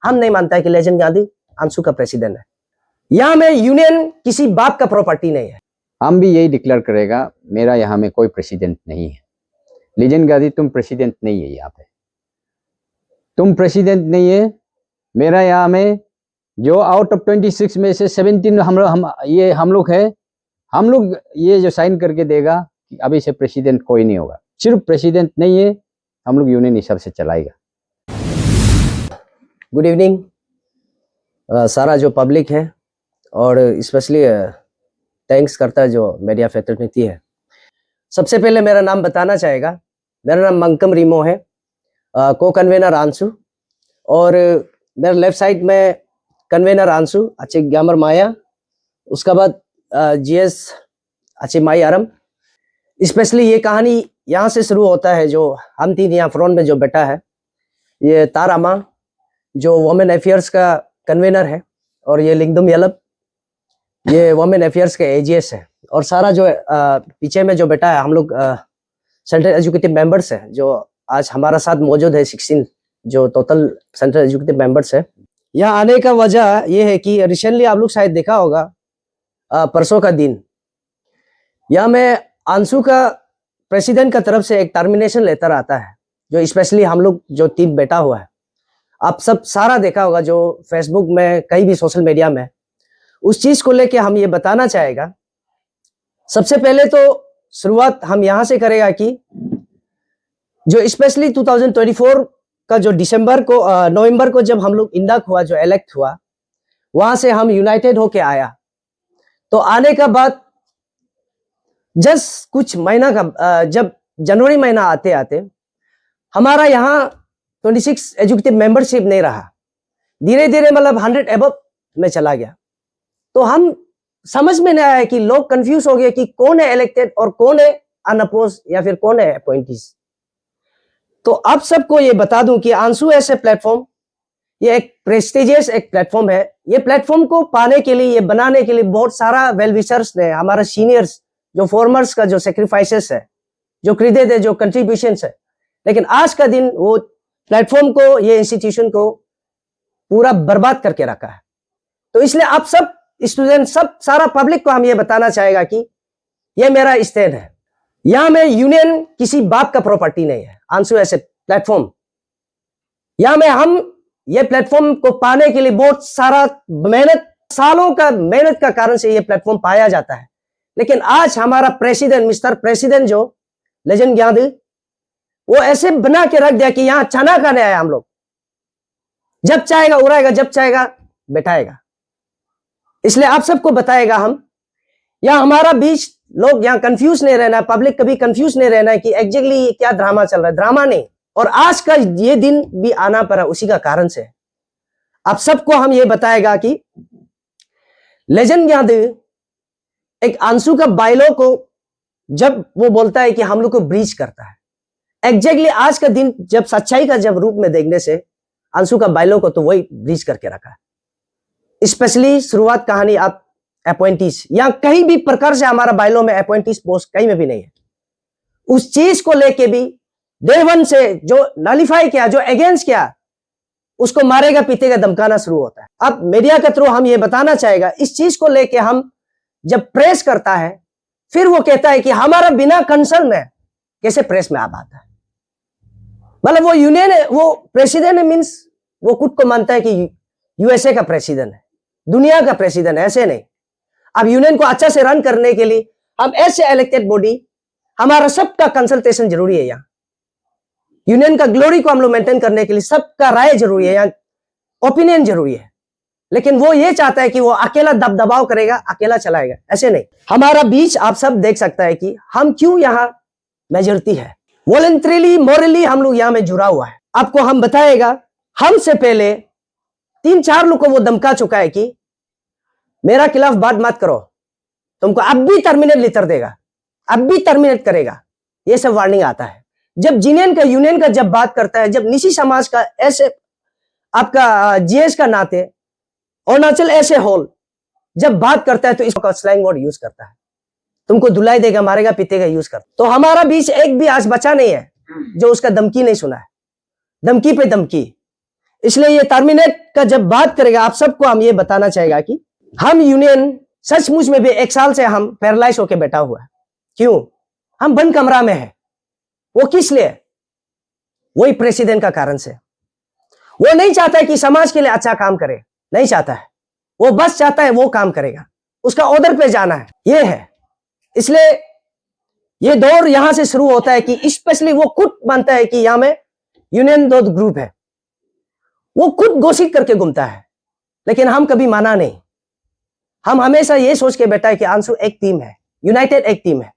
हम नहीं मानता है कि लेजेंड गांधी आंसू का प्रेसिडेंट है। यहाँ में यूनियन किसी बाप का प्रॉपर्टी नहीं है। हम भी यही डिक्लेयर करेगा, मेरा यहाँ में कोई प्रेसिडेंट नहीं है। लेजेंड गांधी तुम प्रेसिडेंट नहीं है, यहाँ पे तुम प्रेसिडेंट नहीं है। मेरा यहाँ में जो आउट ऑफ 26 में से 17 हम लोग है, हम लोग ये जो साइन करके देगा कि अभी से प्रेसिडेंट कोई नहीं होगा। सिर्फ प्रेसिडेंट नहीं है, हम लोग यूनियन हिसाब से चलाएगा। गुड इवनिंग सारा जो पब्लिक है, और स्पेशली थैंक्स करता है जो मीडिया फैटर्निटी है। सबसे पहले मेरा नाम बताना चाहेगा, मेरा नाम मंकम रीमो है, को कन्वेनर आंसू, और मेरे लेफ्ट साइड में कन्वेनर आंसू अच्छे ग्यामर माया, उसका बाद जीएस अच्छे माई आरम। स्पेशली ये कहानी यहाँ से शुरू होता है, जो हम तीन यहाँ फ्रंट में जो बैठा है, ये तारामा जो वुमेन अफेयर्स का कन्वेनर है, और ये लिंगदम यलब ये वुमेन अफेयर्स का एजीएस है, और सारा जो पीछे में जो बैठा है हम लोग सेंट्रल एजुकेटिव मेंबर्स है, जो आज हमारा साथ मौजूद है। 16 जो टोटल सेंट्रल एजुकेटिव मेंबर्स है। यहाँ आने का वजह ये है कि रिसेंटली आप लोग शायद देखा होगा, परसों का दिन यहाँ में आंसू का प्रेसिडेंट का तरफ से एक टर्मिनेशन लेटर आता है, जो स्पेशली हम लोग जो टीम बैठा हुआ है, आप सब सारा देखा होगा, जो फेसबुक में कहीं भी सोशल मीडिया में। उस चीज को लेके हम ये बताना चाहेगा। सबसे पहले तो शुरुआत हम यहाँ से करेगा कि जो स्पेशली 2024 का जो नवंबर को जब हम लोग इंडक्ट हुआ, जो इलेक्ट हुआ, वहां से हम यूनाइटेड होके आया। तो आने का बाद जस्ट कुछ महीना का जब जनवरी महीना आते आते हमारा यहाँ 26 एजुकेटिव मेंबरशिप नहीं रहा, धीरे धीरे मतलब 100 एबव में चला गया। तो हम समझ में नहीं आया कि लोग कंफ्यूज हो गए कि कौन है इलेक्टेड और कौन है अनअपोज या फिर कौन है अपॉइंटीज। तो अब सबको ये बता दूं कि आंसू ऐसे प्लेटफॉर्म, ये एक प्रेस्टिजियस एक प्लेटफॉर्म है। ये प्लेटफॉर्म को पाने के लिए, ये बनाने के लिए बहुत सारा वेल विशर्स ने, हमारा सीनियर्स जो फॉर्मर्स का जो सेक्रीफाइसेस है, जो क्रेडिट है, जो कंट्रीब्यूशंस है, लेकिन आज का दिन वो प्लेटफॉर्म को, ये इंस्टीट्यूशन को पूरा बर्बाद करके रखा है। तो इसलिए आप सब स्टूडेंट, सब सारा पब्लिक को हम ये बताना चाहेगा कि ये मेरा स्टैंड है। यहां में यूनियन किसी बाप का प्रॉपर्टी नहीं है। आंसू ऐसे प्लेटफॉर्म, यहां में हम ये प्लेटफॉर्म को पाने के लिए बहुत सारा मेहनत, सालों का मेहनत का कारण से ये प्लेटफॉर्म पाया जाता है। लेकिन आज हमारा प्रेसिडेंट, मिस्टर प्रेसिडेंट जो लेजेंड गांधी, वो ऐसे बना के रख दिया कि यहां चना खाने आया हम लोग, जब चाहेगा उड़ाएगा, जब चाहेगा बैठाएगा। इसलिए आप सबको बताएगा हम, यहाँ हमारा बीच लोग यहाँ कंफ्यूज नहीं रहना, पब्लिक कभी कंफ्यूज नहीं रहना है कि एग्जैक्टली क्या ड्रामा चल रहा है। ड्रामा नहीं, और आज का ये दिन भी आना पड़ा उसी का कारण से। आप सबको हम ये बताएगा कि लेजेंड गांधी एक आंसू का बायलॉ को जब वो बोलता है कि हम लोग को ब्रीच करता है, एग्जैक्टली आज का दिन जब सच्चाई का जब रूप में देखने से आंसू का बायलॉ को तो वही ब्रीच करके रखा है। स्पेशली शुरुआत कहानी आप अपॉइंटीज, या कहीं भी प्रकार से हमारा बायलॉ में अपॉइंटीज पोस्ट कहीं में भी नहीं है। उस चीज को लेके भी डे वन से जो नलिफाई किया, जो अगेंस्ट किया, उसको मारेगा पीटेगा धमकाना शुरू होता है। अब मीडिया के थ्रू हम ये बताना चाहेगा, इस चीज को लेके हम जब प्रेस करता है, फिर वो कहता है कि हमारा बिना कंसर्न में कैसे प्रेस में आप आता है। मतलब वो यूनियन है, वो प्रेसिडेंट है, मीन्स वो खुद को मानता है कि यूएसए का प्रेसिडेंट है, दुनिया का प्रेसिडेंट है। ऐसे नहीं। अब यूनियन को अच्छा से रन करने के लिए हम ऐसे इलेक्टेड बॉडी, हमारा सबका कंसल्टेशन जरूरी है। यहाँ यूनियन का ग्लोरी को हम लोग मेंटेन करने के लिए सबका राय जरूरी है, यहाँ ओपिनियन जरूरी है। लेकिन वो ये चाहता है कि वो अकेला दबदबाव करेगा, अकेला चलाएगा। ऐसे नहीं। हमारा बीच आप सब देख सकता है कि हम क्यों यहाँ मेजॉरिटी है। वॉलंटरीली, मोरली हम लोग यहाँ में जुड़ा हुआ है। आपको हम बताएगा, हमसे पहले 3-4 लोग को वो धमका चुका है कि मेरा खिलाफ बात मत करो, तुमको अब भी टर्मिनेट लेटर देगा, अब भी टर्मिनेट करेगा। ये सब वार्निंग आता है। जब यूनियन का जब बात करता है, जब निशी समाज का, ऐसे आपका जीएस का नाते, अरुणाचल ऐसे होल जब बात करता है, तो इसका स्लैंग वर्ड यूज करता है, तुमको धुलाई देगा, मारेगा, पीटेगा यूज करता है। तो हमारा बीच एक भी आज बचा नहीं है जो उसका धमकी नहीं सुना है। धमकी पे धमकी, इसलिए ये टर्मिनेट का जब बात करेगा, आप सबको हम ये बताना चाहेगा कि हम यूनियन सचमुच में भी 1 साल से हम पैरालाइज होकर बैठा हुआ है। क्यों? हम बंद कमरा में है। वो किस लिए? वही प्रेसिडेंट का कारण से। वो नहीं चाहता है कि समाज के लिए अच्छा काम करे, नहीं चाहता है। वो बस चाहता है वो काम करेगा, उसका ऑर्डर पे जाना है, ये है। इसलिए ये दौर यहां से शुरू होता है कि स्पेशली वो खुद मानता है कि यहां में यूनियन दो ग्रुप है, वो खुद घोषित करके घूमता है। लेकिन हम कभी माना नहीं। हम हमेशा ये सोच के बैठा है कि आंसू एक टीम है, यूनाइटेड एक टीम है,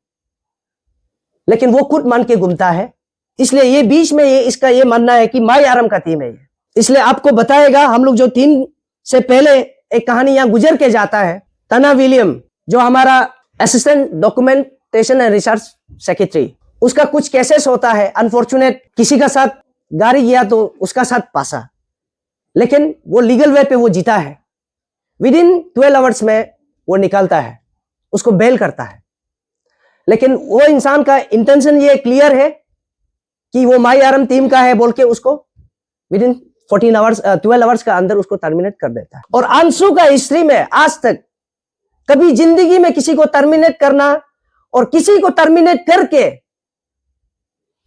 लेकिन वो खुद मान के घूमता है। इसलिए ये बीच में ये इसका ये मानना है कि माई आरम का टीम है ये। इसलिए आपको बताएगा, हम लोग जो 3 से पहले एक कहानी यहां गुजर के जाता है। तना विलियम जो हमारा assistant documentation and research secretary, उसका कुछ केसेस होता है अनफॉर्चुनेट, किसी का साथ गाड़ी गया तो उसका साथ पासा, लेकिन वो लीगल वे पे वो जीता है। विद इन 12 आवर्स में वो निकालता है, उसको बेल करता है। लेकिन वो इंसान का इंटेंशन ये क्लियर है कि वो माई आरम टीम का है बोल के उसको विद इन 12 आवर्स का अंदर उसको टर्मिनेट कर देता है। और अंशु का हिस्ट्री में आज तक कभी जिंदगी में किसी को टर्मिनेट करना और किसी को टर्मिनेट करके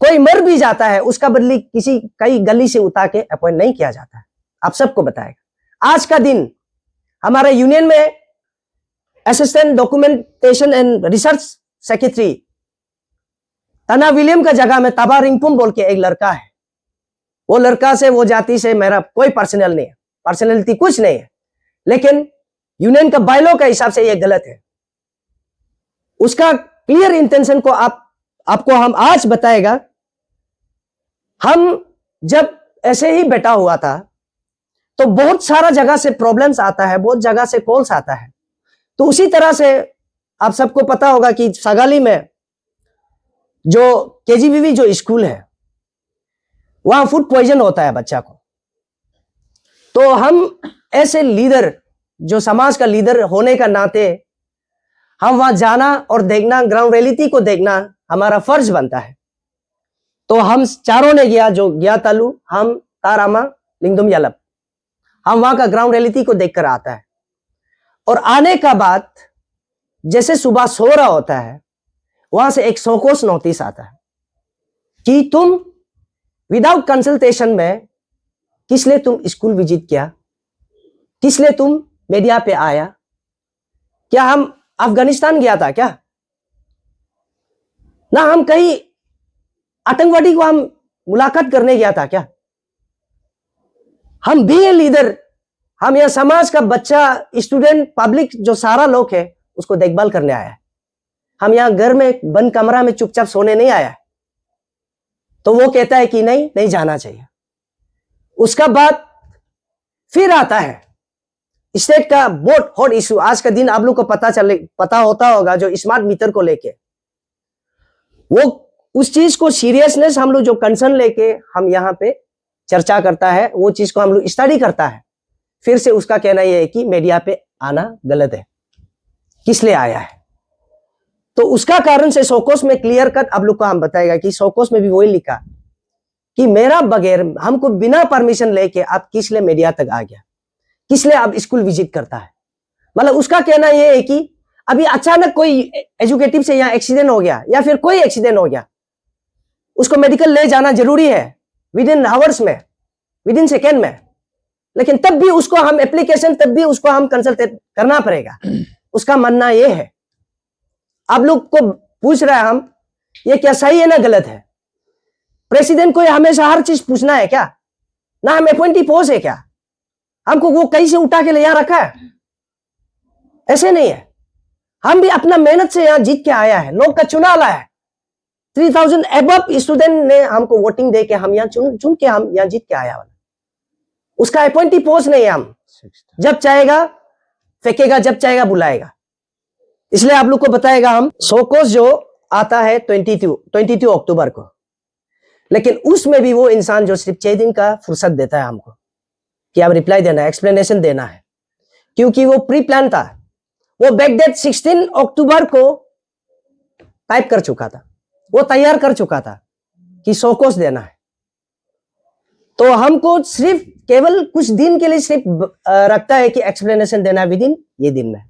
कोई मर भी जाता है, उसका बदली किसी कई गली से उतार के अपॉइंट नहीं किया जाता है। आप सबको बताएगा। आज का दिन हमारे यूनियन में assistant documentation and research secretary तना विलियम का जगह में तबा रिंगपुम बोल के एक लड़का है। वो लड़का से, वो जाति से मेरा कोई पर्सनल नहीं है, पर्सनैलिटी कुछ नहीं है, लेकिन यूनियन का बायलॉ का हिसाब से ये गलत है। उसका क्लियर इंटेंशन को आपको हम आज बताएगा। हम जब ऐसे ही बैठा हुआ था तो बहुत सारा जगह से प्रॉब्लम्स आता है, बहुत जगह से कॉल्स आता है। तो उसी तरह से आप सबको पता होगा कि सगाली में जो केजीबीवी जो स्कूल है, वहां फूड पॉइजन होता है बच्चा को। तो हम ऐसे लीडर, जो समाज का लीडर होने का नाते, हम वहां जाना और देखना, ग्राउंड रियलिटी को देखना हमारा फर्ज बनता है। तो हम चारों ने गया, जो गया तालू, हम, तारामा, लिंगदुम यालप, हम वहां का ग्राउंड रियलिटी को देखकर आता है। और आने का बाद जैसे सुबह सो रहा होता है, वहां से एक सोकोस नोटिस आता है कि तुम विदाउट कंसल्टेशन में किस लिए तुम स्कूल विजिट किया, किस लिए तुम मीडिया पे आया, क्या हम अफगानिस्तान गया था क्या, ना हम कहीं आतंकवादी को हम मुलाकात करने गया था क्या। हम भी लीडर, हम यह समाज का बच्चा, स्टूडेंट, पब्लिक, जो सारा लोग है, उसको देखभाल करने आया है। हम यहां घर में बंद कमरा में चुपचाप सोने नहीं आया है। तो वो कहता है कि नहीं जाना चाहिए। उसका बाद फिर आता है स्टेट का बहुत हॉट इशू। आज का दिन आप लोग को पता होता होगा, जो स्मार्ट मीटर को लेके, वो उस चीज को सीरियसनेस हम लोग जो कंसर्न लेके हम यहाँ पे चर्चा करता है, वो चीज को हम लोग स्टडी करता है। फिर से उसका कहना यह है कि मीडिया पे आना गलत है, किस लिए आया है। तो उसका कारण से सोकोस में क्लियर कट आप लोग को हम बताएगा कि सोकोस में भी वही लिखा कि मेरा बगैर, हमको बिना परमिशन लेके आप किस लिए मीडिया तक आ गया, किस लिए आप स्कूल विजिट करता है। मतलब उसका कहना यह है कि अभी अचानक कोई एजुकेटिव से यहाँ एक्सीडेंट हो गया या फिर कोई एक्सीडेंट हो गया, उसको मेडिकल ले जाना जरूरी है विद इन आवर्स में, विद इन सेकेंड में, लेकिन तब भी उसको हम एप्लीकेशन, तब भी उसको हम कंसल्ट करना पड़ेगा। उसका मानना यह है, आप लोग को पूछ रहा है हम, ये क्या सही है ना गलत है। प्रेसिडेंट को हमेशा हर चीज पूछना है क्या? ना हम अपॉइंटी पोस्ट है क्या? हमको वो कहीं से उठा के ले यहां रखा है? ऐसे नहीं है। हम भी अपना मेहनत से यहां जीत के आया है, लोग का चुनाव आया है। 3000 एबव स्टूडेंट ने हमको वोटिंग दे के हम यहां चुन के हम यहां जीत के आया वाला। उसका अपॉइंटी पोस्ट नहीं है। हम जब चाहेगा फेंकेगा, जब चाहेगा बुलाएगा। इसलिए आप लोग को बताएगा हम, सोकोस जो आता है 22 अक्टूबर को, लेकिन उसमें भी वो इंसान जो सिर्फ 6 दिन का फुर्सत देता है हमको कि आप रिप्लाई देना है, एक्सप्लेनेशन देना है, क्योंकि वो प्री प्लान था। वो बैकडेट 16 अक्टूबर को टाइप कर चुका था, वो तैयार कर चुका था कि सोकोस देना है। तो हमको सिर्फ केवल कुछ दिन के लिए सिर्फ रखता है कि एक्सप्लेनेशन देना विद इन ये दिन में।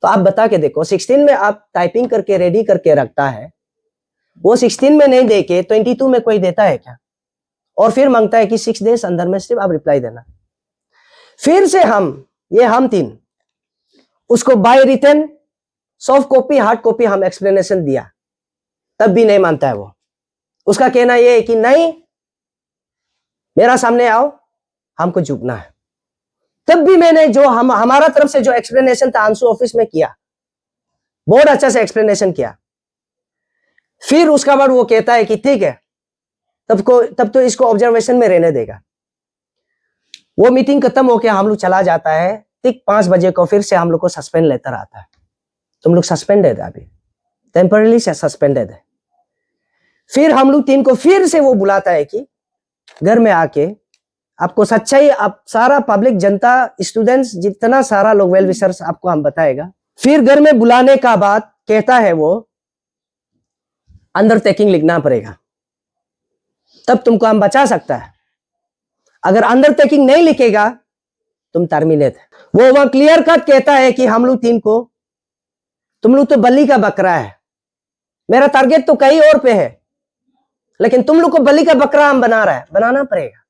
तो आप बता के देखो 16 में आप टाइपिंग करके रेडी करके रखता है, वो 16 में नहीं दे के 22 में कोई देता है क्या? और फिर मांगता है कि 6 डेज अंदर में सिर्फ आप रिप्लाई देना। फिर से हम तीन उसको by written soft copy hard copy हम एक्सप्लेनेशन दिया, तब भी नहीं मानता है वो। उसका कहना यह है कि नहीं, मेरा सामने आओ, हमको झुकना है। तब भी मैंने जो हमारा तरफ से जो एक्सप्लेनेशन था आंसू ऑफिस में किया, बहुत अच्छा से एक्सप्लेनेशन किया। फिर उसका बाद वो कहता है कि ठीक है, तब तो इसको ऑब्जर्वेशन में रहने देगा। वो मीटिंग खत्म होके हम लोग चला जाता है, ठीक 5 बजे को फिर से हम लोग को सस्पेंड लेटर आता है, तुम लोग सस्पेंडेड है, अभी टेम्पररी से सस्पेंडेड है। फिर हम लोग तीन को फिर से वो बुलाता है कि घर में आके आपको सच्चाई, आप सारा पब्लिक जनता स्टूडेंट्स जितना सारा लोग वेल विशर्स आपको हम बताएगा। फिर घर में बुलाने का बाद कहता है वो अंडरटेकिंग लिखना पड़ेगा, तब तुमको हम बचा सकता है। अगर अंडरटेकिंग नहीं लिखेगा तुम टर्मिनेट है। वो वहां क्लियर कट कहता है कि हम लोग तीन को, तुम लोग तो बलि का बकरा है, मेरा टारगेट तो कहीं और पे है, लेकिन तुम लोग को बलि का बकरा हम बनाना पड़ेगा,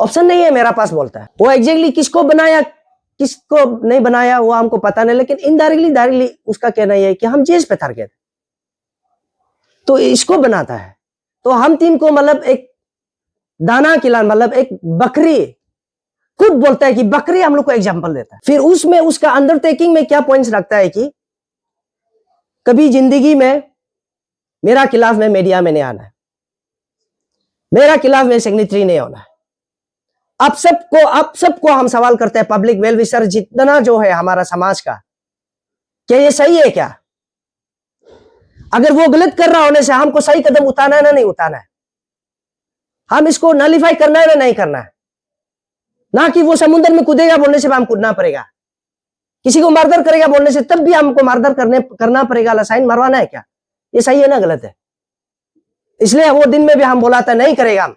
ऑप्शन नहीं है मेरा पास, बोलता है। वो एग्जैक्टली किसको बनाया किसको नहीं बनाया वो हमको पता नहीं, लेकिन इनडायरेक्टली उसका कहना यह है कि हम जेस पे टारगेट, तो इसको बनाता है। तो हम तीन को मतलब एक दाना खिलाना, मतलब एक बकरी, खुद बोलता है कि बकरी हम लोग को एग्जाम्पल देता है। फिर उसमें उसका अंडरटेकिंग में क्या पॉइंट्स रखता है कि कभी जिंदगी में मेरा खिलाफ में मीडिया में नहीं आना है, मेरा खिलाफ में सेक्रेटरी नहीं होना है। आप सबको हम सवाल करते हैं, पब्लिक वेल विशर जितना जो है हमारा समाज का, क्या ये सही है क्या? अगर वो गलत कर रहा होने से हमको सही कदम उठाना है ना नहीं उठाना है, हम इसको नलिफाई करना है ना नहीं करना है, ना कि वो समुद्र में कूदेगा बोलने से हम कूदना पड़ेगा, किसी को मारधर करेगा बोलने से तब भी हमको मारधर करना पड़ेगा, लाइन मरवाना है क्या? ये सही है ना गलत है? इसलिए वो दिन में भी हम बोला था नहीं करेगा हम,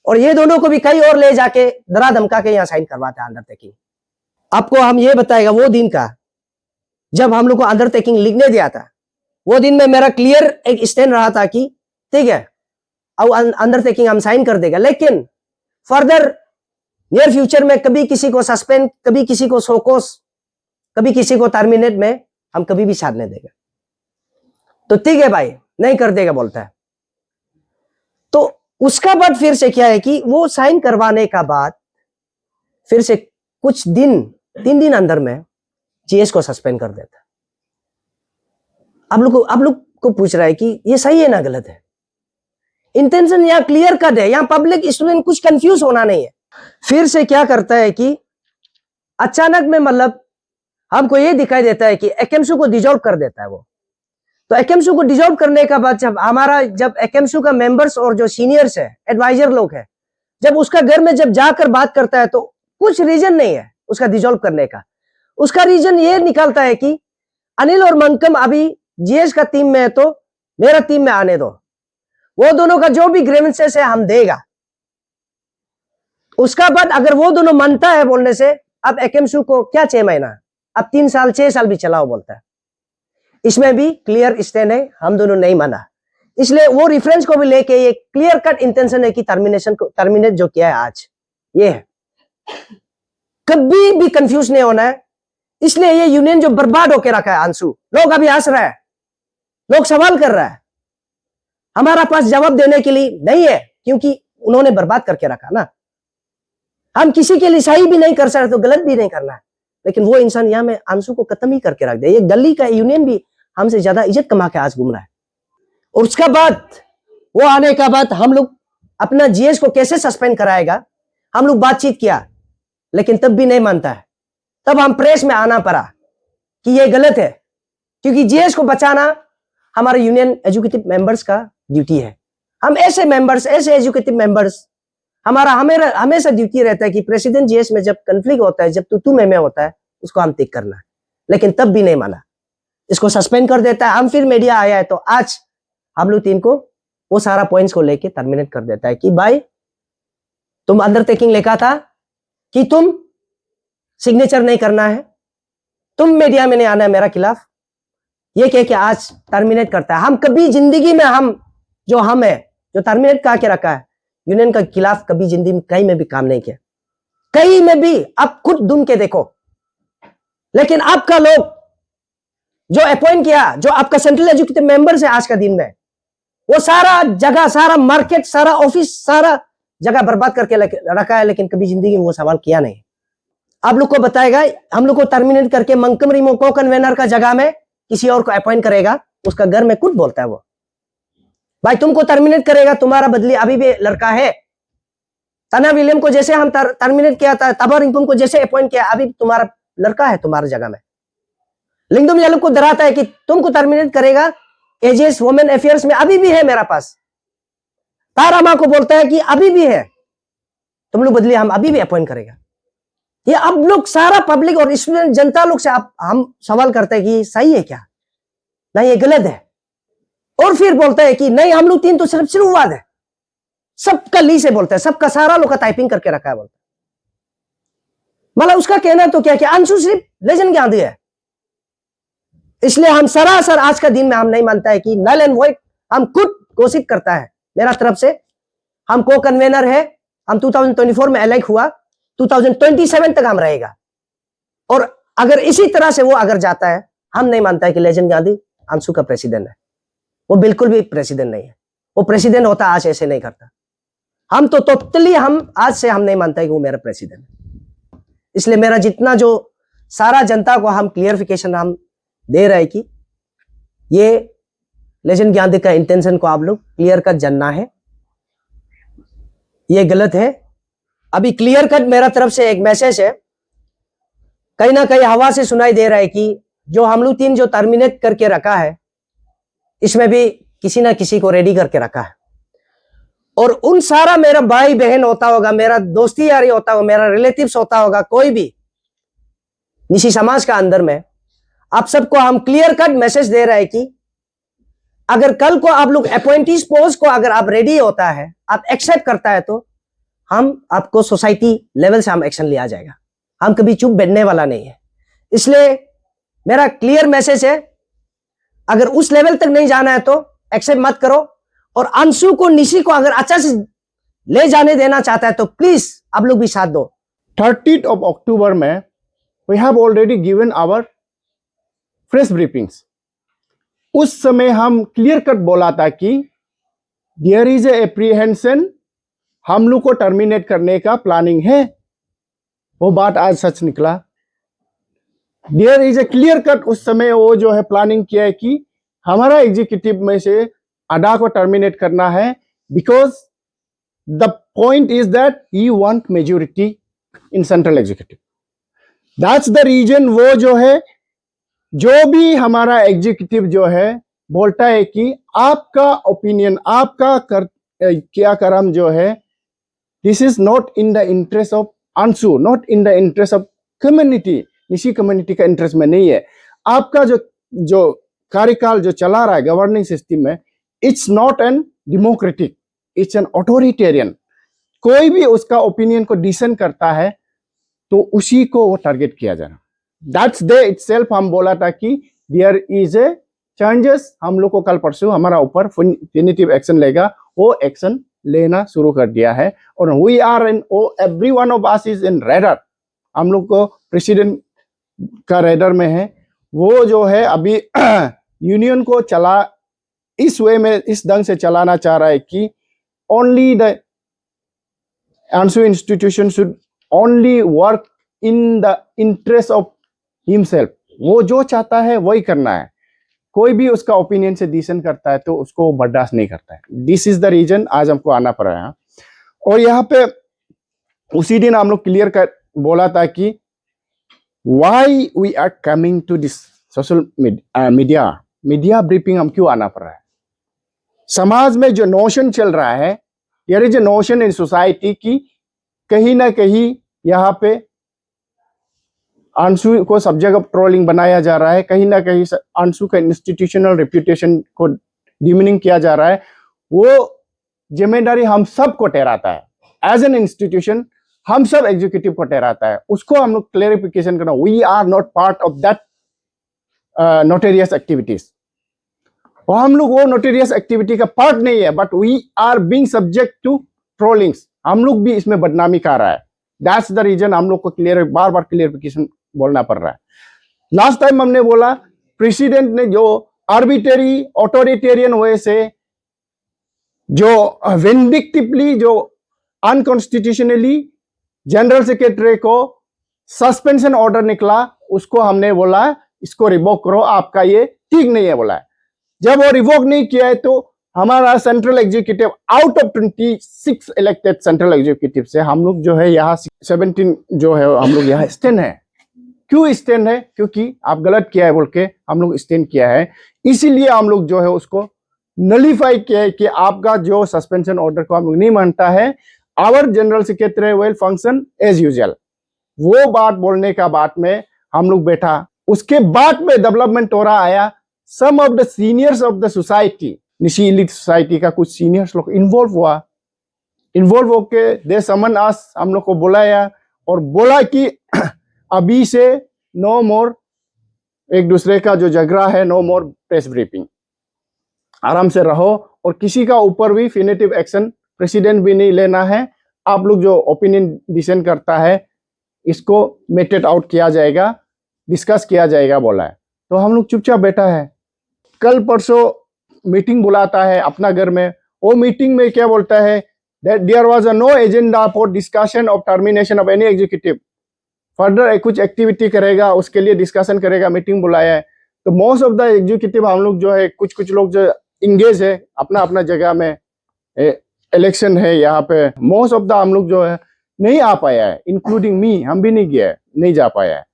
और ये दोनों को भी कहीं और ले जाके डरा धमका के यहाँ साइन करवाते हैं अंडरटेकिंग। आपको हम ये बताएगा वो दिन का जब हम लोग को अंडरटेकिंग लिखने दिया था, वो दिन में मेरा क्लियर एक स्टैंड रहा था कि ठीक है अब अंडरटेकिंग हम साइन कर देगा, लेकिन फर्दर नियर फ्यूचर में कभी किसी को सस्पेंड, कभी किसी को शोकोस, कभी किसी को टर्मिनेट में हम कभी भी साथ नहीं देगा। तो ठीक है भाई, नहीं कर देगा बोलता है। तो उसका बाद फिर से क्या है कि वो साइन करवाने का बाद फिर से कुछ दिन 3 दिन अंदर में जीएस को सस्पेंड कर देता है। आप लोग को पूछ रहा है कि ये सही है ना गलत है? इंटेंशन यहाँ क्लियर कट है, यहाँ पब्लिक स्टूडेंट कुछ कंफ्यूज होना नहीं है। फिर से क्या करता है कि अचानक में मतलब हमको ये दिखाई देता है कि एकेमसू को डिजॉल्व कर देता है वो। तो एकेमसू को डिजॉल्व करने का बाद जब एकेमसू का मेंबर्स और जो सीनियर्स है, एडवाइजर लोग है, जब उसका घर में जब जाकर बात करता है तो कुछ रीजन नहीं है उसका डिजॉल्व करने का। उसका रीजन ये निकालता है कि अनिल और मंकम अभी जीएस का टीम में है तो मेरा टीम में आने दो, वो दोनों का जो भी ग्रीवेंसेस है हम देगा। उसका बाद अगर वो दोनों मानता है बोलने से, अब एकेमसू को क्या 6 महीना, अब 3 साल 6 साल भी चलाओ बोलता है। इसमें भी क्लियर स्टैंड है, हम दोनों नहीं माना, इसलिए वो रेफरेंस को भी लेके ये क्लियर कट इंटेंशन है कि टर्मिनेट जो किया है आज ये है, कभी भी कंफ्यूज नहीं होना है। इसलिए ये यूनियन जो बर्बाद होके रखा है आंसू, लोग अभी हंस रहा है, लोग सवाल कर रहा है, हमारा पास जवाब देने के लिए नहीं है, क्योंकि उन्होंने बर्बाद करके रखा ना। हम किसी के लिए सही भी नहीं कर सकते तो गलत भी नहीं करना है, लेकिन वो इंसान यहाँ में आंसू को खत्म ही करके रख दिया। ये गली का यूनियन भी हमसे ज्यादा इज्जत कमा के आज घूम रहा है। और उसका बाद वो आने का बाद हम लोग अपना जीएस को कैसे सस्पेंड कराएगा, हम लोग बातचीत किया, लेकिन तब भी नहीं मानता है। तब हम प्रेस में आना पड़ा कि ये गलत है, क्योंकि जीएस को बचाना हमारे यूनियन एजुकेटिव मेंबर्स का ड्यूटी है। हम ऐसे मेंबर्स, ऐसे एजुकेटिव मेंबर्स, हमारा हमेशा ड्यूटी रहता है कि प्रेसिडेंट जीएस में जब कंफ्लिक्ट होता है, जब तू में होता है, उसको हम टिक करना है, लेकिन तब भी नहीं माना, इसको सस्पेंड कर देता है। हम फिर मीडिया आया है तो आज हम लोग 3 को वो सारा पॉइंट्स को लेके टर्मिनेट कर देता है कि भाई तुम अंडरटेकिंग लिखा था कि तुम सिग्नेचर नहीं करना है, तुम मीडिया में नहीं आना है मेरा खिलाफ, ये कह के आज टर्मिनेट करता है। हम कभी जिंदगी में हम है जो टर्मिनेट कहा के रखा है, यूनियन का खिलाफ कभी जिंदगी में कहीं में भी काम नहीं किया, कहीं में भी। आप खुद ढूंढ के देखो। लेकिन आपका लोग जो अपॉइंट किया, जो आपका सेंट्रल एजुकेटिव मेंबर है आज का दिन में, वो सारा जगह, सारा मार्केट, सारा ऑफिस, सारा जगह बर्बाद करके रखा है, लेकिन कभी जिंदगी में वो सवाल किया नहीं। आप लोग को बताएगा, हम लोग को टर्मिनेट करके मंकमरी में को कन्वेनर का जगह में किसी और को अपॉइंट करेगा, उसका घर में खुद बोलता है वो, भाई तुमको टर्मिनेट करेगा, तुम्हारा बदली अभी भी लड़का है। तना विलियम को जैसे हम टर्मिनेट किया था, तबा रिंकुम को जैसे अपॉइंट किया, अभी तुम्हारा लड़का है तुम्हारी जगह में। लिंगदुम यालुप को डराता है कि तुमको टर्मिनेट करेगा, एजेस वुमेन अफेयर्स में अभी भी है मेरा पास। तारामा को बोलता है कि अभी भी है, तुम लोग बदली हम अभी भी अपॉइंट करेगा। ये अब लोग सारा पब्लिक और स्टूडेंट जनता लोग से हम सवाल करते हैं कि सही है क्या, नहीं ये गलत है। और फिर बोलता है कि नहीं हम लोग तीन तो सिर्फ शुरुआत है, सबका ली से बोलता है, सबका सारा लोग का टाइपिंग करके रखा है बोलता है। मतलब उसका कहना तो क्या अंशु सिर्फ लेजेंड के आंधी है। इसलिए हम सरासर आज का दिन में हम नहीं मानता है कि नल एंड वॉइड, हम खुद घोषित करता है मेरा तरफ से, हम को कन्वेनर है, हम 2024 में इलेक्ट हुआ, 2027 तक हम रहेगा। और अगर इसी तरह से वो अगर जाता है, हम नहीं मानता है कि लेजेंड गांधी अंशु का प्रेसिडेंट है। वो बिल्कुल भी प्रेसिडेंट नहीं है। वो प्रेसिडेंट होता आज ऐसे नहीं करता। हम तो टोटली हम आज से हम नहीं मानता है कि वो मेरा प्रेसिडेंट है। इसलिए मेरा जितना जो सारा जनता को हम क्लियरिफिकेशन हम दे रहे हैं कि ये लेजेंड गांधी का इंटेंशन को आप लोग क्लियर कट जानना है, ये गलत है। अभी क्लियर कट मेरा तरफ से एक मैसेज है, कहीं ना कहीं हवा से सुनाई दे रहा है कि जो हम लोग तीन जो टर्मिनेट करके रखा है, इसमें भी किसी ना किसी को रेडी करके रखा है। और उन सारा मेरा भाई बहन होता होगा, मेरा दोस्ती यारी होता होगा, मेरा रिलेटिव्स होता होगा, कोई भी निशी समाज का अंदर में, आप सबको हम क्लियर कट मैसेज दे रहे हैं कि अगर कल को आप लोग अपॉइंटीज पोस्ट को अगर आप रेडी होता है, आप एक्सेप्ट करता है, तो हम आपको सोसाइटी लेवल से हम एक्शन लिया जाएगा। हम कभी चुप बैठने वाला नहीं है। इसलिए मेरा क्लियर मैसेज है, अगर उस लेवल तक नहीं जाना है तो एक्सेप्ट मत करो। और अंशु को, निशी को अगर अच्छा से ले जाने देना चाहता है तो प्लीज आप लोग भी साथ दो। 30th of October में we have already given our press briefings. उस समय हम क्लियर कट बोला था कि देयर इज ए एप्रीहेंशन, हम लोग को टर्मिनेट करने का प्लानिंग है। वो बात आज सच निकला। There is a clear cut, उस समय वो जो है प्लानिंग किया है कि हमारा एग्जीक्यूटिव में से अडा को टर्मिनेट करना है, because the point is that he want majority in central executive. That's the reason. वो जो है, जो भी हमारा एग्जीक्यूटिव जो है बोलता है कि आपका ओपिनियन, आपका क्या कर्म जो है, this is not in the interest of Anshu, not in the interest of community, इसी कम्युनिटी का इंटरेस्ट में नहीं है। आपका जो कार्यकाल जो चला रहा है गवर्निंग सिस्टम में, it's not an democratic, it's an authoritarian. कोई भी उसका ओपिनियन को डिसेंट करता है तो उसी को वो टारगेट किया जाना। दैट्स डे इटसेल्फ हम बोला था कि देयर इज ए चेंजेस। हम लोग को कल परसों हमारा ऊपर डिफिनिटिव एक्शन लेगा, वो एक्शन लेना शुरू कर दिया है। और we are in, every one of us is in raider. हम लोग को प्रेसिडेंट का रेडर में है। वो जो है अभी यूनियन को चला इस वे में, इस ढंग से चलाना चाह रहा है कि only the Anshu institution should only work in the interest of himself. वो जो चाहता है वही करना है। कोई भी उसका ओपिनियन से डिसेंट करता है तो उसको बर्दाश्त नहीं करता है। दिस इज द रीजन आज हमको आना पड़ा है। और यहाँ पे उसी दिन हम लोग क्लियर कर बोला था कि why we are coming to this social media briefing, हम क्यों आना पड़ रहा है। समाज में जो नोशन चल रहा है, there is a notion in society की कहीं ना कहीं यहाँ पे अंशु को सब जगह ट्रोलिंग बनाया जा रहा है, कहीं ना कहीं अंशु का इंस्टीट्यूशनल रेप्यूटेशन को डिमिनिंग किया जा रहा है। वो जिम्मेदारी हम सबको ठहराता है। एज एन इंस्टीट्यूशन हम सब एग्जीक्यूटिव को ठहराता है, उसको हम लोग क्लेरिफिकेशन करना, we are not part of that notorious activities, और हम लोग वो नोटेरियस एक्टिविटी का पार्ट नहीं है, but we are being subject to trollings, हम लोग भी इसमें बदनामी कर रहा है। दैट्स द रीजन हम लोग को बार बार क्लियरिफिकेशन बोलना पड़ रहा है। लास्ट टाइम हमने बोला प्रेसिडेंट ने जो आर्बिट्रेरी ऑथोरिटेरियन वे से जो विंडिक्टिवली जो अनकॉन्स्टिट्यूशनली जनरल सेक्रेटरी को सस्पेंशन ऑर्डर निकला, उसको हमने बोला इसको रिवोक करो, आपका ये ठीक नहीं है बोला है। जब वो रिवोक नहीं किया है तो हमारा central executive out of 26 elected central executive से हम लोग जो है यहाँ 17 जो है हम लोग यहाँ स्टैंड है। क्यों स्टैंड है? क्योंकि आप गलत किया है बोल के हम लोग स्टैंड किया है, इसीलिए हम लोग जो है उसको नलीफाई किया है कि आपका जो सस्पेंशन ऑर्डर को हम लोग नहीं मानता है, our general secretary will function as usual. वो बात बोलने का बाद में हम लोग बैठा, उसके बाद में डेवलपमेंट हो रहा आया, some of the seniors of the society, Nishi elite society का कुछ सीनियर्स लोग इन्वॉल्व होके दे समन अस, हम लोग को बुलाया और बोला कि अभी से नो मोर एक दूसरे का जो झगड़ा है, नो मोर प्रेस ब्रीफिंग, आराम से रहो और किसी का ऊपर भी फिनेटिव एक्शन प्रेसिडेंट भी नहीं लेना है। आप लोग जो ओपिनियन डिसेंड करता है इसको मेटेड आउट किया जाएगा, डिस्कस किया जाएगा बोला है। तो हम लोग चुपचाप बैठा है। कल परसों मीटिंग बुलाता है अपना घर में, वो मीटिंग में क्या बोलता है, that there was a no agenda for discussion of termination of any executive, further कुछ एक्टिविटी करेगा उसके लिए डिस्कशन करेगा, मीटिंग बुलाया है। तो मोस्ट ऑफ द एग्जीक्यूटिव हम लोग जो है कुछ लोग जो इंगेज है अपना अपना जगह में, इलेक्शन है यहाँ पे, मोस्ट ऑफ द हम लोग जो है नहीं आ पाया है, इंक्लूडिंग मी, हम भी नहीं गया है, नहीं जा पाया है।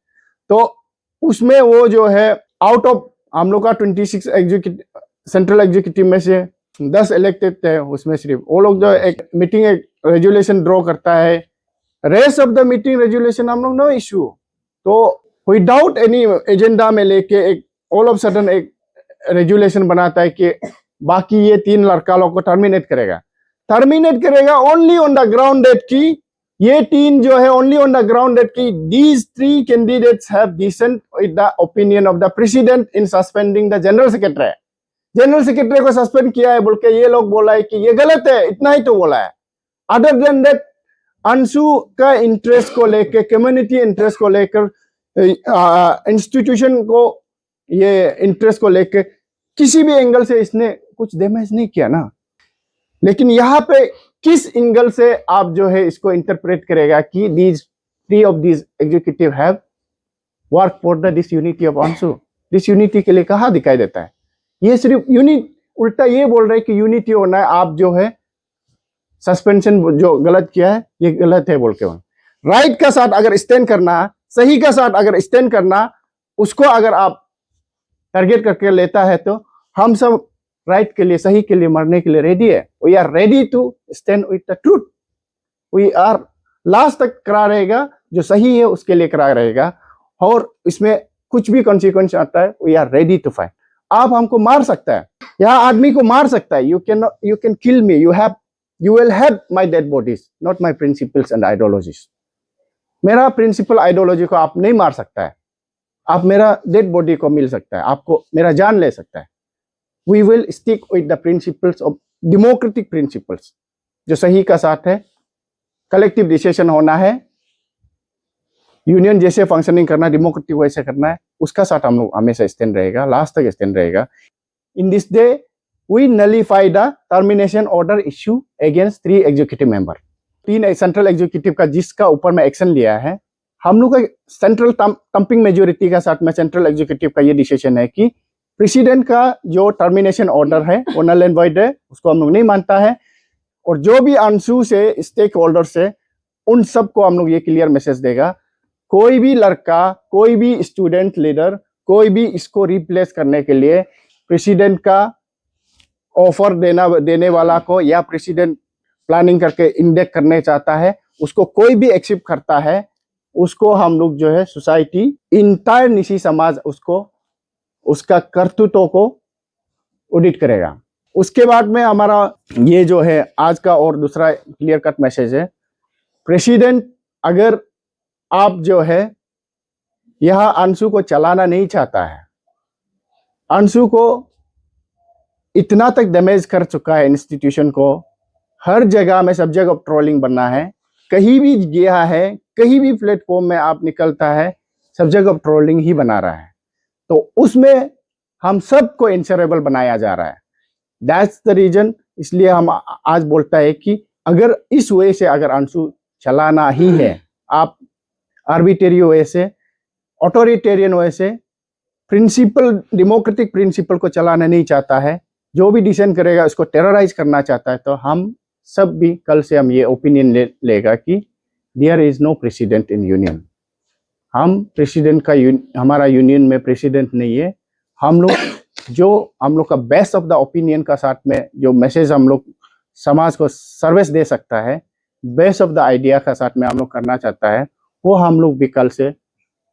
तो उसमें वो जो है आउट ऑफ हम लोग का 26 एग्जीक्यूटिव सेंट्रल एग्जीक्यूटिव में से 10 इलेक्टेड थे, उसमें सिर्फ वो लोग जो एक मीटिंग एक रेजुलेशन ड्रॉ करता है, rest of the meeting resolution हम लोग नो इशू। तो विदाउट एनी एजेंडा में लेके एक ऑल ऑफ सडन एक रेजुलेशन बनाता है कि बाकी ये 3 लड़का लोग को टर्मिनेट करेगा only on the ground that की ये 3 जो है only on the ground that की these 3 candidates have dissent with the opinion of the president in suspending the general secretary को सस्पेंड किया है बोल के ये लोग बोला है कि ये गलत है, इतना ही तो बोला है। अदर देन दैट अंशु का इंटरेस्ट को लेकर, कम्युनिटी इंटरेस्ट को लेकर, इंस्टीट्यूशन को ये इंटरेस्ट को लेकर किसी भी एंगल से इसने कुछ डैमेज नहीं किया ना। लेकिन यहाँ पे किस एंगल से आप जो है इसको इंटरप्रेट करेगा कि these 3 of these executive have work for the disunity of Anshu, disunity के लिए कहाँ दिखाई देता है? ये सिर्फ उल्टा ये बोल रहे हैं कि यूनिटी होना है, आप जो है सस्पेंशन जो गलत किया है ये गलत है बोल के। राइट का साथ अगर स्टैंड करना, सही का साथ अगर स्टैंड करना, उसको अगर आप टारगेट करके लेता है तो हम सब राइट के लिए, सही के लिए मरने के लिए रेडी है। We are ready to stand with the truth. We are last तक करा रहेगा, जो सही है उसके लिए करा रहेगा, और इसमें कुछ भी कॉन्सिक्वेंस आता है we are ready to fight. आप हमको मार सकता है, यहाँ आदमी को मार सकता है, you can kill me, you will have my dead bodies, not my principles and ideologies. मेरा प्रिंसिपल आइडियोलॉजी को आप नहीं मार सकता है, आप मेरा डेड बॉडी को मिल सकता है, आपको मेरा जान ले सकता है। We will stick with the principles of democratic principles, जो सही का साथ है, कलेक्टिव डिसीजन होना है, यूनियन जैसे फंक्शनिंग करना, डेमोक्रेटिक वैसे करना है, उसका साथ हम लोग हमेशा स्टैंड रहेगा, लास्ट तक स्टैंड रहेगा। In this day we nullify the termination order issue against 3 executive member, 3 central executive का जिसका ऊपर में एक्शन लिया है। हम लोग का सेंट्रल टम्पिंग मेजोरिटी का साथ में सेंट्रल एग्जीक्यूटिव का ये डिसीजन है कि प्रेसिडेंट का जो टर्मिनेशन ऑर्डर है वो नल एंड वॉइड है, उसको हम लोग नहीं मानता है। और जो भी अंशु से स्टेक होल्डर से उन सबको हम लोग ये क्लियर मैसेज देगा, कोई भी लड़का, कोई भी स्टूडेंट लीडर, कोई भी इसको रिप्लेस करने के लिए प्रेसिडेंट का ऑफर देने वाला को या प्रेसिडेंट प्लानिंग करके इंडेक्ट करने चाहता है, उसको कोई भी एक्सेप्ट करता है, उसको हम लोग जो है सोसाइटी, इंटायर निशी समाज उसको, उसका कर्तृत्व को ऑडिट करेगा। उसके बाद में हमारा ये जो है आज का और दूसरा क्लियर कट मैसेज है, प्रेसिडेंट अगर आप जो है यहाँ अंशु को चलाना नहीं चाहता है, अंशु को इतना तक डैमेज कर चुका है इंस्टीट्यूशन को, हर जगह में सब्जेक्ट ऑफ ट्रोलिंग बनना है, कहीं भी गया है, कहीं भी प्लेटफॉर्म में आप निकलता है सब्जेक्ट ऑफ ट्रोलिंग ही बना रहा है, तो उसमें हम सबको इंश्योरेबल बनाया जा रहा है। दैट्स द रीजन, इसलिए हम आज बोलता है कि अगर इस वे से अगर अंशु चलाना ही है, आप आर्बिट्रेरी वे से, ऑटोरिटेरियन वे से, प्रिंसिपल डेमोक्रेटिक प्रिंसिपल को चलाना नहीं चाहता है, जो भी डिसीजन करेगा उसको टेरराइज करना चाहता है, तो हम सब भी कल से हम ये ओपिनियन लेगा कि there is no president in union. हम प्रेसिडेंट का हमारा यूनियन में प्रेसिडेंट नहीं है। हम लोग का बेस्ट ऑफ द ओपिनियन का साथ में जो मैसेज हम लोग समाज को सर्विस दे सकता है, बेस्ट ऑफ द आइडिया का साथ में हम लोग करना चाहता है, वो हम लोग भी कल से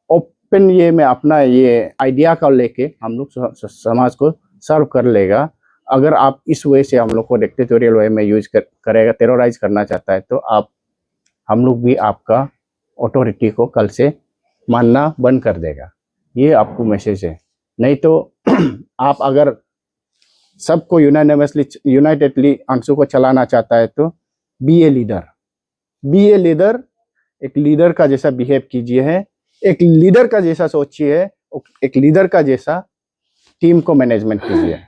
ओपन ये में अपना ये आइडिया का लेके हम लोग समाज को सर्व कर लेगा। अगर आप इस वे से हम लोग को डिक्टेटोरियल वे में यूज करेगा, टेरराइज करना चाहता है, तो हम लोग भी आपका ऑथोरिटी को कल से मानना बंद कर देगा। ये आपको मैसेज है। नहीं तो आप अगर सबको यूनाइटेडली अंशु को चलाना चाहता है, तो बी ए लीडर, एक लीडर का जैसा बिहेव कीजिए है, एक लीडर का जैसा सोचिए, एक लीडर का जैसा टीम को मैनेजमेंट कीजिए,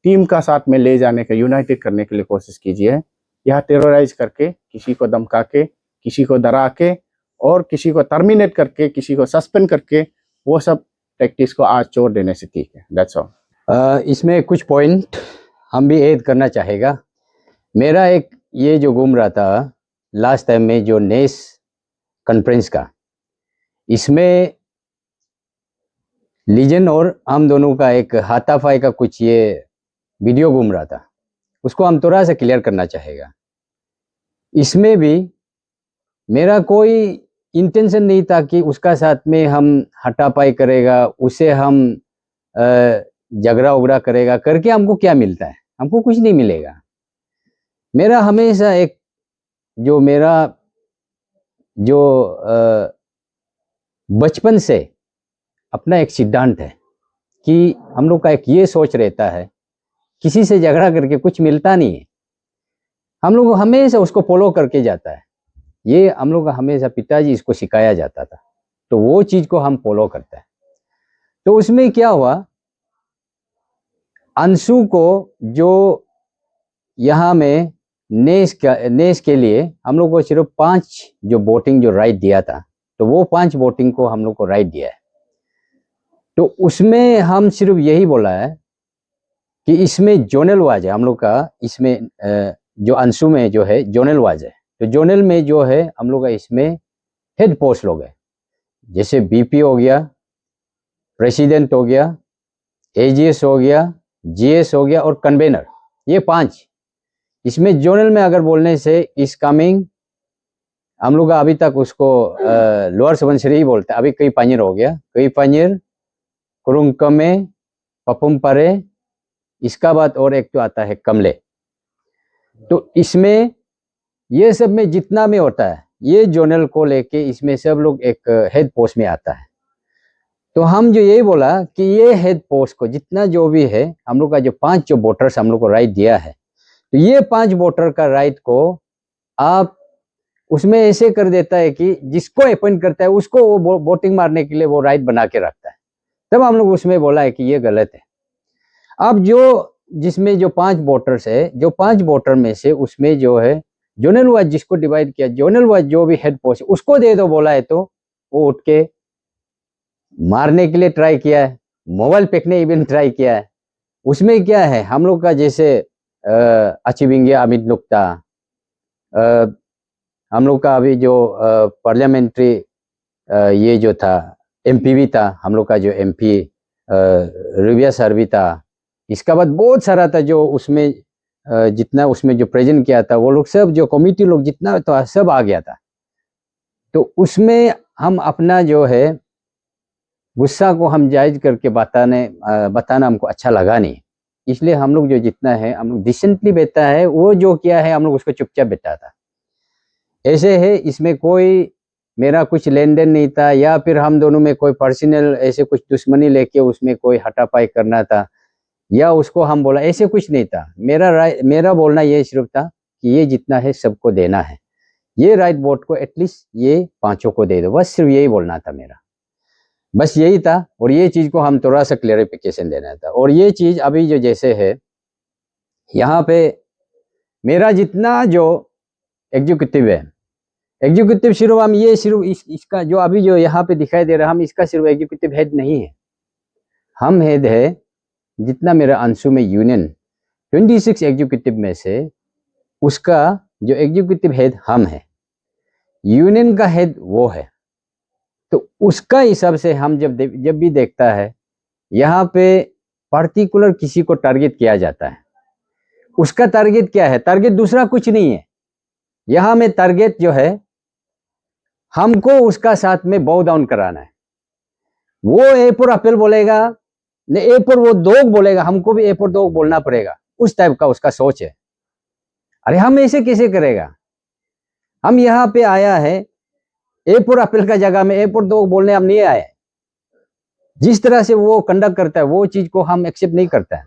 टीम का साथ में ले जाने का, यूनाइटेड करने के लिए कोशिश कीजिए। यह टेरराइज करके, किसी को धमका के, किसी को डरा के और किसी को टर्मिनेट करके, किसी को सस्पेंड करके, वो सब प्रैक्टिस को आज छोड़ देने से ठीक है। That's all. इसमें कुछ पॉइंट हम भी ऐड करना चाहेगा। मेरा एक ये जो घूम रहा था लास्ट टाइम में जो नेस कॉन्फ्रेंस का, इसमें लीजन और हम दोनों का एक हाथापाई का कुछ ये वीडियो घूम रहा था, उसको हम थोड़ा सा क्लियर करना चाहेगा। इसमें भी मेरा कोई इंटेंशन नहीं था कि उसका साथ में हम हाथापाई करेगा, उसे हम झगड़ा उगड़ा करेगा करके हमको क्या मिलता है, हमको कुछ नहीं मिलेगा। मेरा हमेशा एक मेरा बचपन से अपना एक सिद्धांत है कि हम लोग का एक ये सोच रहता है, किसी से झगड़ा करके कुछ मिलता नहीं है, हम लोग हमेशा उसको फॉलो करके जाता है। ये हम लोग का हमेशा पिताजी इसको सिखाया जाता था, तो वो चीज को हम फॉलो करते हैं। तो उसमें क्या हुआ, अंशु को जो यहाँ में नेस के लिए हम लोग को सिर्फ 5 जो वोटिंग जो राइट दिया था, तो वो 5 वोटिंग को हम लोग को राइट दिया है। तो उसमें हम सिर्फ यही बोला है कि इसमें जोनल वाज है हम लोग का, इसमें जो अंशु में जो है जोनल वाज है, तो जोनल में जो है हम लोग का इसमें हेड पोस्ट लोग है, जैसे बीपी हो गया, प्रेसिडेंट हो गया, एजीएस हो गया, जीएस हो गया और कन्वेनर, ये 5। इसमें जोनल में अगर बोलने से इस कमिंग हम लोग अभी तक उसको लोअर सुबनसिरी ही बोलते हैं, अभी कई पानियर हो गया, कई पानियर, कुरुंकमे, पपुमपरे, इसका बाद और एक तो आता है कमले। तो इसमें ये सब में जितना में होता है, ये जोनल को लेके इसमें सब लोग एक हेड पोस्ट में आता है। तो हम जो यही बोला कि ये हेड पोस्ट को जितना जो भी है, हम लोग का जो 5 जो वोटर्स हम लोग को राइट दिया है, तो ये 5 वोटर का राइट को आप उसमें ऐसे कर देता है कि जिसको अपॉइंट करता है उसको वो वोटिंग मारने के लिए वो राइट बना के रखता है। तब हम लोग उसमें बोला है कि ये गलत है। अब जिसमें जो 5 वोटर्स है, जो 5 वोटर में से उसमें जो है जोनल वाइज जिसको डिवाइड किया, जोनल वाइज जो भी हेड पोस्ट उसको दे दो बोला है, तो वो उठ के मारने के लिए ट्राई किया है, मोबाइल फेंकने इवन ट्राई किया है। उसमें क्या है, हम लोग का जैसे अचिविंगे अमित नुक्ता, हम लोग का अभी जो पार्लियामेंट्री ये जो था एमपी भी था, हम लोग का जो एमपी रिविया सर भी था, इसका बाद बहुत सारा था जो उसमें जितना उसमें जो प्रेजेंट किया था, वो लोग सब जो कमिटी लोग जितना तो सब आ गया था। तो उसमें हम अपना जो है गुस्सा को हम जायज करके बताना हमको अच्छा लगा नहीं, इसलिए हम लोग जो जितना है हम लोग डिसेंटली बैठता है, वो जो किया है हम लोग उसको चुपचाप बैठाता। ऐसे है, इसमें कोई मेरा कुछ लेन देन नहीं था, या फिर हम दोनों में कोई पर्सनल ऐसे कुछ दुश्मनी लेके उसमें कोई हटापाई करना था, या उसको हम बोला, ऐसे कुछ नहीं था। मेरा बोलना ये सिर्फ था कि ये जितना है सबको देना है, ये राइट वोट को एटलीस्ट ये 5 को दे दो, बस सिर्फ यही बोलना था मेरा, बस यही था। और ये चीज को हम थोड़ा सा क्लेरिफिकेशन देना था। और ये चीज अभी जो जैसे है यहाँ पे मेरा जितना जो एग्जीक्यूटिव है, एग्जीक्यूटिव सिर्फ हम ये सिर्फ इसका जो अभी जो यहाँ पे दिखाई दे रहा है, हम इसका सिर्फ एग्जीक्यूटिव हेड नहीं है, हम हेड है जितना मेरा अंशु में यूनियन 26 एग्जीक्यूटिव में से उसका जो एग्जीक्यूटिव हेड हम है, यूनियन का हेड वो है। तो उसका हिसाब से हम जब भी देखता है यहाँ पे पार्टिकुलर किसी को टारगेट किया जाता है, उसका टारगेट क्या है? टारगेट दूसरा कुछ नहीं है। यहाँ में टारगेट जो है हमको उसका साथ में बाउ डाउन कराना है। वो ए पर अपील बोलेगा, ए पर वो दोग बोलेगा, हमको भी ए पर दोग बोलना पड़ेगा, उस टाइप का उसका सोच है। अरे हम ऐसे कैसे करेगा? हम यहाँ पे आया है ए पर अपील का जगह में ए पर दोग बोलने हम नहीं आए। जिस तरह से वो कंडक्ट करता है वो चीज को हम एक्सेप्ट नहीं करता है।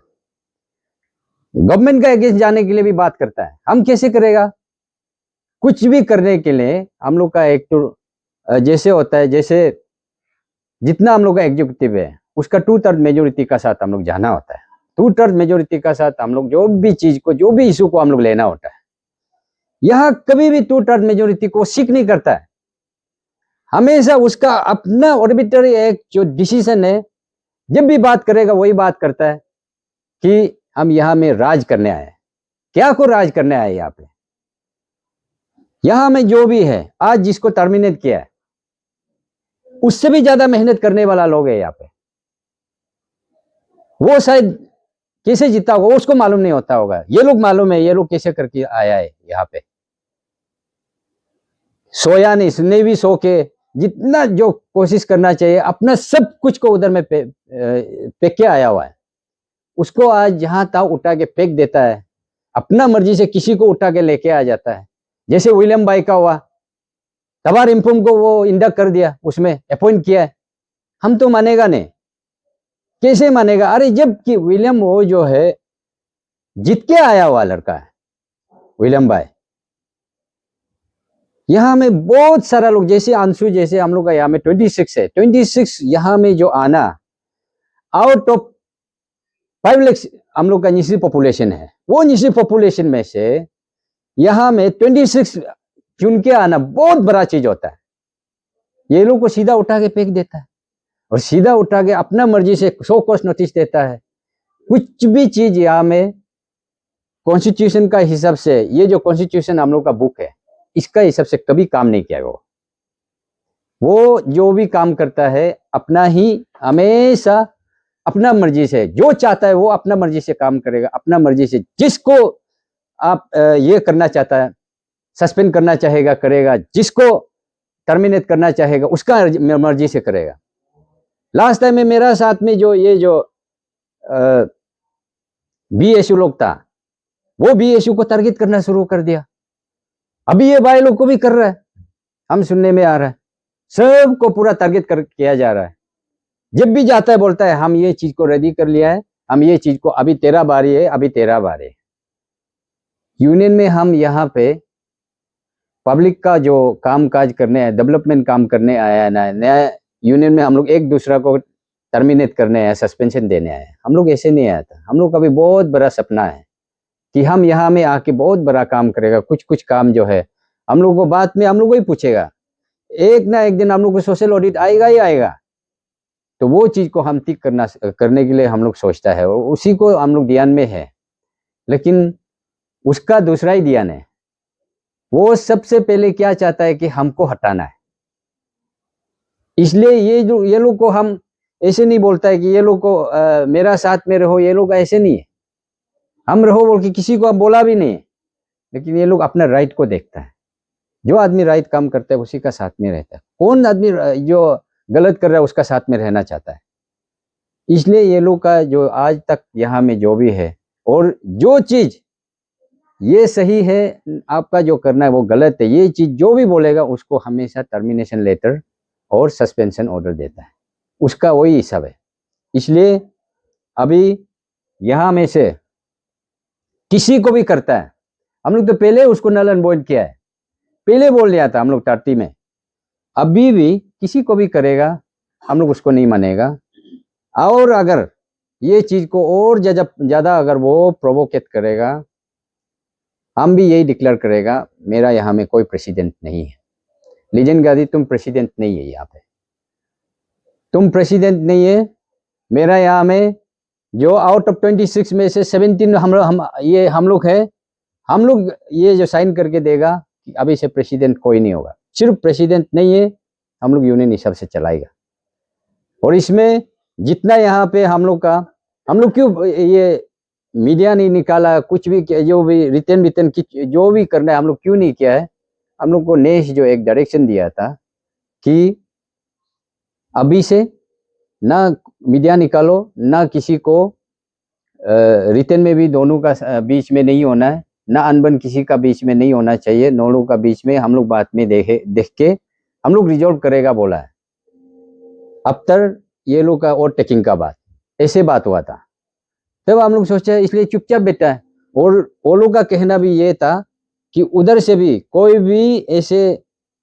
गवर्नमेंट का अगेंस्ट जाने के लिए भी बात करता है, हम कैसे करेगा? कुछ भी करने के लिए हम लोग का एक तो जैसे होता है, जैसे जितना हम लोग का एग्जीक्यूटिव है उसका 2/3 मेजोरिटी का साथ हम लोग जाना होता है। 2/3 मेजोरिटी का साथ हम लोग जो भी चीज को, जो भी इशू को हम लोग लेना होता है। यहाँ कभी भी 2/3 मेजोरिटी को सीख नहीं करता है, हमेशा उसका अपना ऑर्बिटरी एक जो डिसीजन है, जब भी बात करेगा वही बात करता है कि हम यहाँ में राज करने आए। क्या को राज करने आए? यहाँ पे यहाँ में जो भी है आज जिसको टर्मिनेट किया है उससे भी ज्यादा मेहनत करने वाला लोग है यहाँ पे। वो शायद कैसे जीता होगा उसको मालूम नहीं होता होगा, ये लोग मालूम है, ये लोग कैसे करके आया है यहाँ पे। सोया नहीं, सुने भी सो के जितना जो कोशिश करना चाहिए अपना सब कुछ को उधर में फेंक के आया हुआ है, उसको आज जहां तक उठा के फेंक देता है, अपना मर्जी से किसी को उठा के लेके आ जाता है। जैसे विलियम बाई का हुआ, तबार इंफुम को वो इंडक्ट कर दिया, उसमें अपॉइंट किया है, हम तो मानेगा नहीं, कैसे मानेगा? अरे जबकि विलियम वो जो है जीत के आया हुआ लड़का है विलियम बाई। यहाँ में बहुत सारा लोग जैसे अंशु, जैसे हम लोग का यहाँ में 26 है, 26 यहाँ में जो आना आउट ऑफ 5 लाख हम लोग का निजी पॉपुलेशन है, वो निजी पॉपुलेशन में से यहाँ में 26 चुन के आना बहुत बड़ा चीज होता है। ये लोग को सीधा उठा के फेंक देता है और सीधा उठा के अपना मर्जी से 100 कोस नोटिस देता है। कुछ भी चीज यहाँ में कॉन्स्टिट्यूशन का हिसाब से, ये जो कॉन्स्टिट्यूशन हम लोग का बुक है इसका हिसाब से कभी काम नहीं किया। वो जो भी काम करता है अपना ही, हमेशा अपना मर्जी से, जो चाहता है वो अपना मर्जी से काम करेगा, अपना मर्जी से। जिसको आप ये करना चाहता है सस्पेंड करना चाहेगा करेगा, जिसको टर्मिनेट करना चाहेगा उसका मर्जी से करेगा। लास्ट टाइम में मेरा साथ में जो ये जो बीएसयू लोग था, वो बीएसयू को टारगेट करना शुरू कर दिया। अभी ये भाई लोग को भी कर रहा है, हम सुनने में आ रहा है, सबको पूरा टारगेट किया जा रहा है। जब भी जाता है बोलता है हम ये चीज को रेडी कर लिया है, हम ये चीज को, अभी तेरा बारी है, अभी तेरा बारी है। यूनियन में हम यहाँ पे पब्लिक का जो काम काज करने आए, डेवलपमेंट काम करने आया है, नया यूनियन में हम लोग एक दूसरा को टर्मिनेट करने आए, सस्पेंशन देने आए। हम लोग ऐसे नहीं आया था, हम लोग का भी बहुत बड़ा सपना है कि हम यहाँ में आके बहुत बड़ा काम करेगा। कुछ काम जो है हम लोग को बाद में हम लोग को ही पूछेगा, एक ना एक दिन हम लोग को सोशल ऑडिट आएगा ही आएगा। तो वो चीज को हम ठीक करने के लिए हम लोग सोचता है और उसी को हम लोग ध्यान में है। लेकिन उसका दूसरा ही ध्यान है, वो सबसे पहले क्या चाहता है कि हमको हटाना है। इसलिए ये लोग को हम ऐसे नहीं बोलता है कि ये लोग को मेरा साथ में रहो, ये लोग ऐसे नहीं है, हम रहो बोल के किसी को अब बोला भी नहीं है। लेकिन ये लोग अपना राइट को देखता है, जो आदमी राइट काम करता है उसी का साथ में रहता है। कौन आदमी जो गलत कर रहा है उसका साथ में रहना चाहता है? इसलिए ये लोग का जो आज तक यहाँ में जो भी है, और जो चीज ये सही है आपका जो करना है वो गलत है, ये चीज जो भी बोलेगा उसको हमेशा टर्मिनेशन लेटर और सस्पेंशन ऑर्डर देता है, उसका वही हिसाब है। इसलिए अभी यहाँ में से किसी को भी करता है, हम लोग तो पहले उसको नल एंड वॉइड किया है, पहले बोल दिया था हम लोग 30 में, अभी भी किसी को भी करेगा हम लोग उसको नहीं मानेगा। और अगर ये चीज को और ज्यादा अगर वो प्रोवोकेट करेगा, हम भी यही डिक्लेयर करेगा मेरा यहाँ में कोई प्रेसिडेंट नहीं है। लीजेंड गादी तुम प्रेसिडेंट नहीं है, यहाँ पे तुम प्रेसिडेंट नहीं है। मेरा यहाँ में जो आउट ऑफ 26 में से 17 हम लोग है, हम लोग ये जो साइन करके देगा कि अभी से प्रेसिडेंट कोई नहीं होगा, सिर्फ प्रेसिडेंट नहीं है, हम लोग यूनियन हिसाब से चलाएगा। और इसमें जितना यहाँ पे हम लोग क्यों ये मीडिया नहीं निकाला, कुछ भी जो भी रिटर्न जो भी करना है हम लोग क्यों नहीं किया है। हम लोग को नेक्स्ट जो एक डायरेक्शन दिया था कि अभी से ना मीडिया निकालो, ना किसी को रिटर्न में भी दोनों का बीच में नहीं होना है, ना अनबन किसी का बीच में नहीं होना चाहिए, दोनों का बीच में हम लोग बाद में देख के हम लोग रिजॉल्व करेगा बोला है। अब तक ये लोग का और टेकिंग का बात ऐसे बात हुआ था, तब हम लोग सोचे इसलिए चुपचाप बैठा है। और वो लोग का कहना भी ये था कि उधर से भी कोई भी ऐसे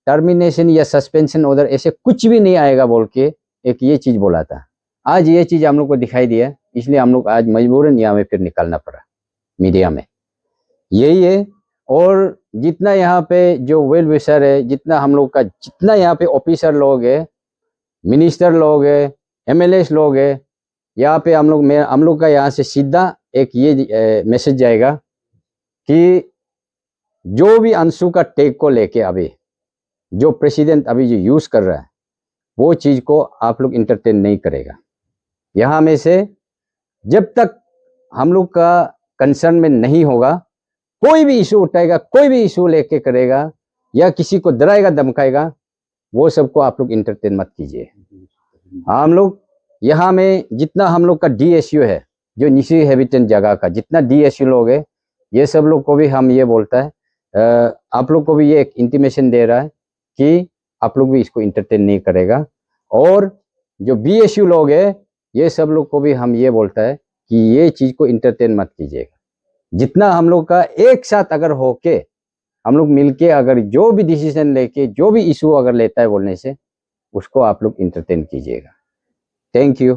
टर्मिनेशन या सस्पेंशन उधर ऐसे कुछ भी नहीं आएगा बोल के एक ये चीज बोला था। आज ये चीज हम लोग को दिखाई दिया, इसलिए हम लोग आज मजबूरन यहाँ में फिर निकालना पड़ा मीडिया में, यही है। और जितना यहाँ पे जो वेल विशर है, जितना हम लोग का जितना यहाँ पे ऑफिसर लोग है, मिनिस्टर लोग है, MLAs लोग है, यहाँ पे हम लोग का यहाँ से सीधा एक ये मैसेज जाएगा कि जो भी अंशु का टेक को लेके अभी जो प्रेसिडेंट अभी जो यूज कर रहा है वो चीज को आप लोग इंटरटेन नहीं करेगा। यहाँ में से जब तक हम लोग का कंसर्न में नहीं होगा, कोई भी इशू उठाएगा, कोई भी इशू लेके करेगा या किसी को डराएगा धमकाएगा, वो सबको आप लोग इंटरटेन मत कीजिए। हम लोग यहाँ में जितना हम लोग का DSU है, जो निशी हैबिटेंट जगह का जितना DSU लोग है, ये सब लोग को भी हम ये बोलता है, आप लोग को भी ये एक इंटीमेशन दे रहा है कि आप लोग भी इसको इंटरटेन नहीं करेगा। और जो BSU लोग है, ये सब लोग को भी हम ये बोलता है कि ये चीज को इंटरटेन मत कीजिएगा। जितना हम लोग का एक साथ अगर होके हम लोग मिलके अगर जो भी डिसीजन लेके जो भी इशू अगर लेता है बोलने से, उसको आप लोग इंटरटेन कीजिएगा। Thank you.